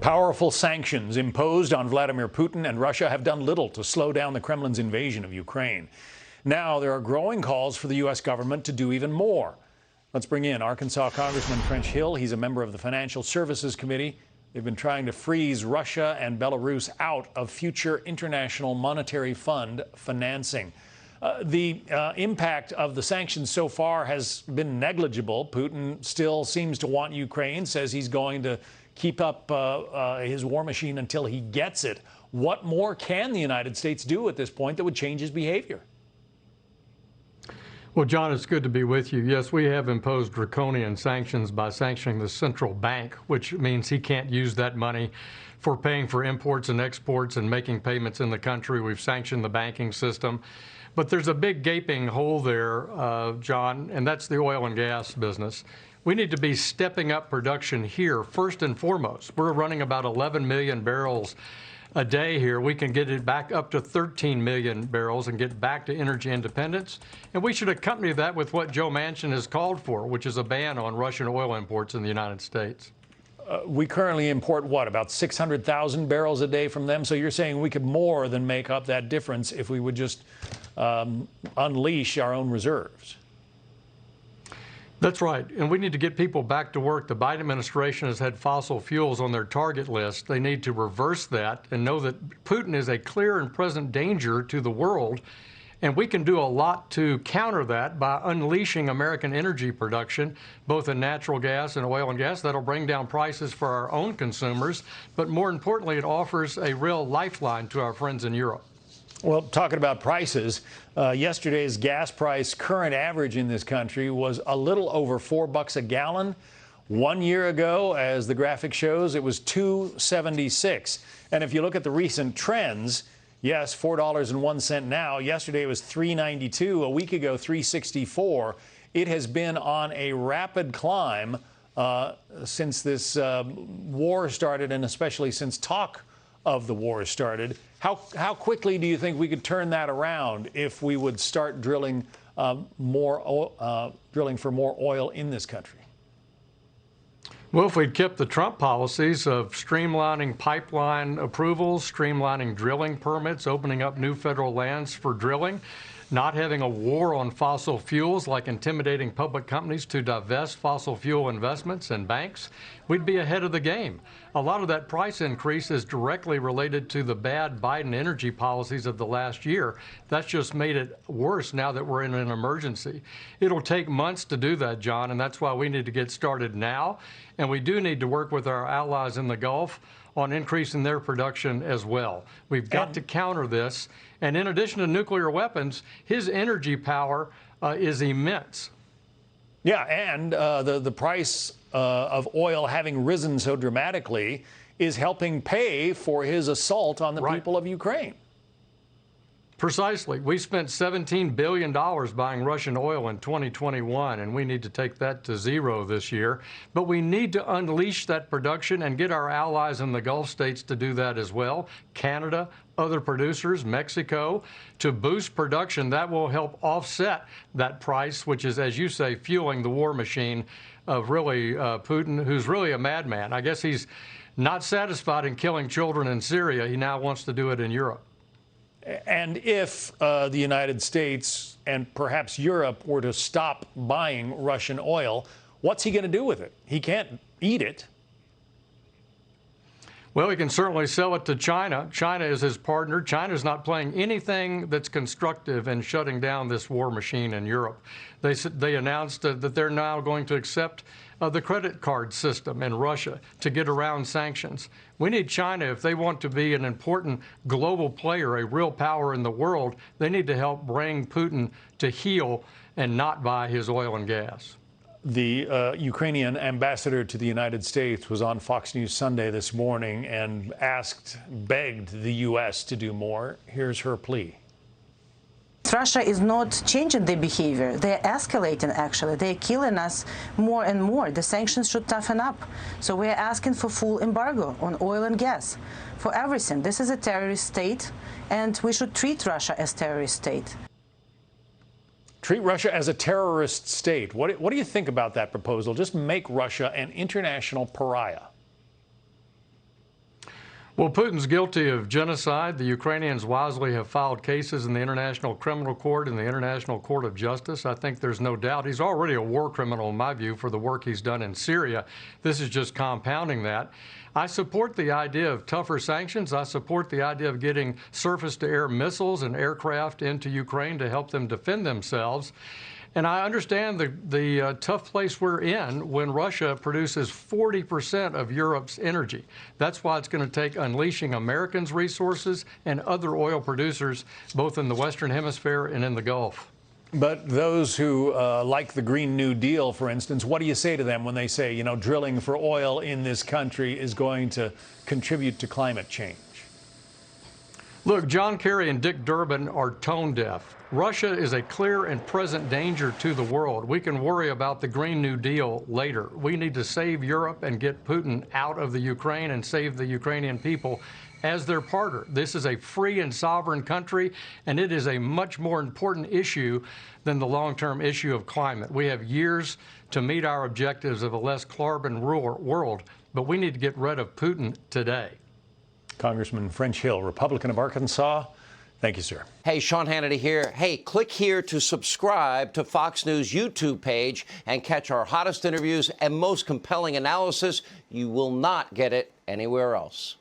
Powerful sanctions imposed on Vladimir Putin and Russia have done little to slow down the Kremlin's invasion of Ukraine. Now there are growing calls for the U.S. government to do even more. Let's bring in Arkansas Congressman French Hill. He's a member of the Financial Services Committee. They've been trying to freeze Russia and Belarus out of future International Monetary Fund financing. The impact of the sanctions so far has been negligible. Putin still seems to want Ukraine, says he's going to keep up his war machine until he gets it. What more can the United States do at this point that would change his behavior? Well, John, it's good to be with you. Yes, we have imposed draconian sanctions by sanctioning the central bank, which means he can't use that money for paying for imports and exports and making payments in the country. We've sanctioned the banking system. But there's a big gaping hole there, John, and that's the oil and gas business. We need to be stepping up production here first and foremost. We're running about 11 million barrels a day here. We can get it back up to 13 million barrels and get back to energy independence. And we should accompany that with what Joe Manchin has called for, which is a ban on Russian oil imports in the United States. We currently import, what, about 600,000 barrels a day from them? So you're saying we could more than make up that difference if we would just unleash our own reserves? That's right. And we need to get people back to work. The Biden administration has had fossil fuels on their target list. They need to reverse that and know that Putin is a clear and present danger to the world. And we can do a lot to counter that by unleashing American energy production, both in natural gas and oil and gas. That'll bring down prices for our own consumers. But more importantly, it offers a real lifeline to our friends in Europe. Well, talking about prices, yesterday's gas price current average in this country was a little over $4 a gallon. 1 year ago, as the graphic shows, it was $2.76. And if you look at the recent trends, yes, $4.01 now. Yesterday it was $3.92. A week ago, $3.64. It has been on a rapid climb since this war started, and especially since talk of the war started. How quickly do you think we could turn that around if we would start drilling for more oil in this country? Well, if we'd kept the Trump policies of streamlining pipeline approvals, streamlining drilling permits, opening up new federal lands for drilling, not having a war on fossil fuels, like intimidating public companies to divest fossil fuel investments and banks, we'd be ahead of the game. A lot of that price increase is directly related to the bad Biden energy policies of the last year. That's just made it worse now that we're in an emergency. It'll take months to do that, John, and that's why we need to get started now. And we do need to work with our allies in the Gulf on increasing their production as well. We've got to counter this. And in addition to nuclear weapons, his energy power is immense. Yeah, and the price of oil having risen so dramatically is helping pay for his assault on the people of Ukraine. Precisely. We spent $17 billion buying Russian oil in 2021, and we need to take that to zero this year. But we need to unleash that production and get our allies in the Gulf states to do that as well. Canada, other producers, Mexico, to boost production. That will help offset that price, which is, as you say, fueling the war machine of really Putin, who's really a madman. I guess he's not satisfied in killing children in Syria. He now wants to do it in Europe. And if the United States and perhaps Europe were to stop buying Russian oil, what's he going to do with it? He can't eat it. Well, he can certainly sell it to China. China is his partner. China's not playing anything that's constructive in shutting down this war machine in Europe. They announced that they're now going to accept the credit card system in Russia to get around sanctions. We need China, if they want to be an important global player, a real power in the world, they need to help bring Putin to heel and not buy his oil and gas. The Ukrainian ambassador to the United States was on Fox News Sunday this morning and begged the U.S. to do more. Here's her plea. Russia is not changing their behavior. They're escalating, actually. They're killing us more and more. The sanctions should toughen up. So we're asking for full embargo on oil and gas, for everything. This is a terrorist state, and we should treat Russia as a terrorist state. Treat Russia as a terrorist state. What do you think about that proposal? Just make Russia an international pariah. Well, Putin's guilty of genocide. The Ukrainians wisely have filed cases in the International Criminal Court and the International Court of Justice. I think there's no doubt he's already a war criminal, in my view, for the work he's done in Syria. This is just compounding that. I support the idea of tougher sanctions. I support the idea of getting surface-to-air missiles and aircraft into Ukraine to help them defend themselves. And I understand the tough place we're in when Russia produces 40% of Europe's energy. That's why it's going to take unleashing Americans' resources and other oil producers, both in the Western Hemisphere and in the Gulf. But those who like the Green New Deal, for instance, what do you say to them when they say, you know, drilling for oil in this country is going to contribute to climate change? Look, John Kerry and Dick Durbin are tone deaf. Russia is a clear and present danger to the world. We can worry about the Green New Deal later. We need to save Europe and get Putin out of the Ukraine and save the Ukrainian people as their partner. This is a free and sovereign country, and it is a much more important issue than the long-term issue of climate. We have years to meet our objectives of a less carbon world, but we need to get rid of Putin today. Congressman French Hill, Republican of Arkansas. Thank you, sir. Hey, Sean Hannity here. Hey, click here to subscribe to Fox News YouTube page and catch our hottest interviews and most compelling analysis. You will not get it anywhere else.